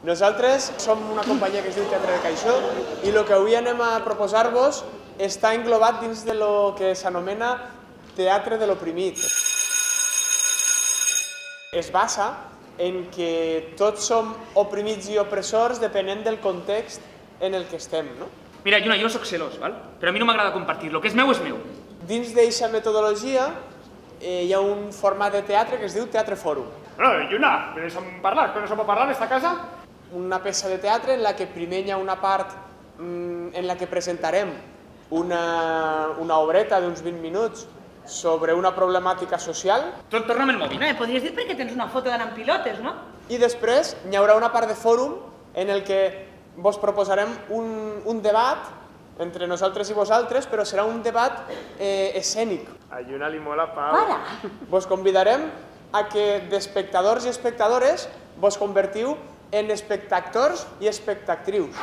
Nosaltres som una companyia que es diu Teatre de Caixó i el que avui anem a proposar-vos està englobat dins de lo que s'anomena teatre de l'oprimit. Es basa en que tots som oprimits i opressors depenent del context en el que estem, no? Mira, Lluna, jo no soc celós, val? Però a mi no m'agrada compartir. Lo que és meu és meu. Dins d'eixa metodologia hi ha un format de teatre que es diu Teatre Fòrum. Bueno, Lluna, ¿vienes a parlar? ¿Que no se puede parlar en esta casa? Una peça de teatre en la que primer hi ha una part en la que presentarem una obreta d'uns 20 minuts sobre una problemàtica social. Torna'm el mòbil. No, me podries dir perquè tens una foto d'anar en pilotes, no? I després hi haurà una part de fòrum en el que vos proposarem un debat entre nosaltres i vosaltres, però serà un debat escènic. A Lluna li mola, Pau. Para! Vos convidarem a que d'espectadors i espectadores vos convertiu en espectactors i espectactrius.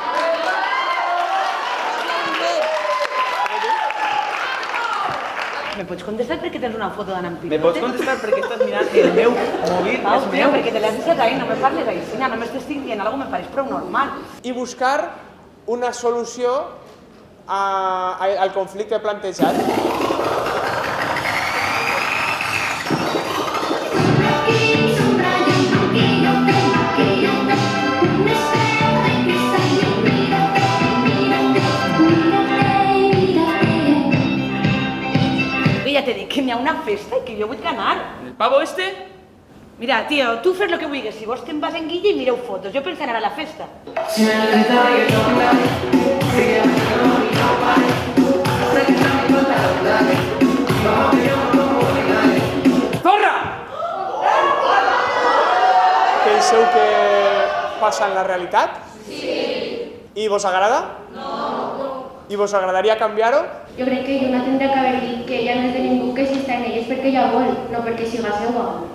Me pots contestar perquè tens una foto d'anar en pilotes? Me pots contestar perquè estàs mirant el meu mòbil? Pau, tio, perquè te l'has deixat ahí, no me parles així, només t'estic dient alguna cosa me pareix prou normal. I buscar una solució al conflicte plantejat. Ja t'he dit que n'hi ha una festa i que jo vull ganar. El pavo este? Mira, tio, tu fes lo que vulguis. Si vols te'n vas en guilla i mireu fotos. Jo penso anar a la festa. Zorra! Penseu que passa en la realitat? Sí. I vos agrada? No. I vos agradaria canviar-ho? Jo crec que Lluna tindrà que haver dit que ella no és de ningú, que si està en ella és perquè ella vol, no perquè siga seua.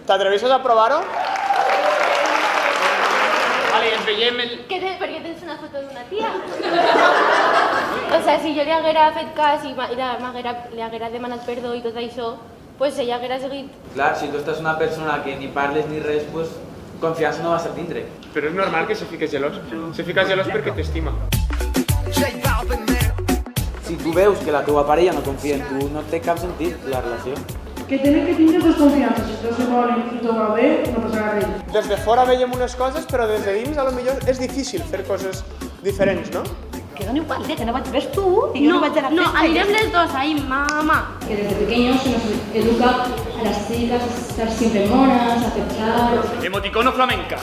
T'atreveixes a provar-ho? Vale, ens veiem el... Per què tens una foto d'una tia? O sea, si jo li haguera fet cas i li haguera demanat perdó i tot això, pues ella haguera seguit. Clar, si tu estàs una persona que ni parles ni res, pues confiança no vas a tindre. Però és normal que se fique gelós. Se fica gelós perquè t'estima. Si tu veus que la teva parella no confia en tu, no té cap sentit la relació. Que tenen que tindre pues confiança, si tots se volen i tot va bé, no passarà res. Des de fora veiem unes coses, però des de dins a lo millor és difícil fer coses diferents, no? Que dona igual, que no vaig ves tu i jo no vaig a la festa. No, anirem les dos ahí, mamá. Que desde pequeños se nos educa a las chicas a estar siempre monas, a aceptar. Emoticono flamenca.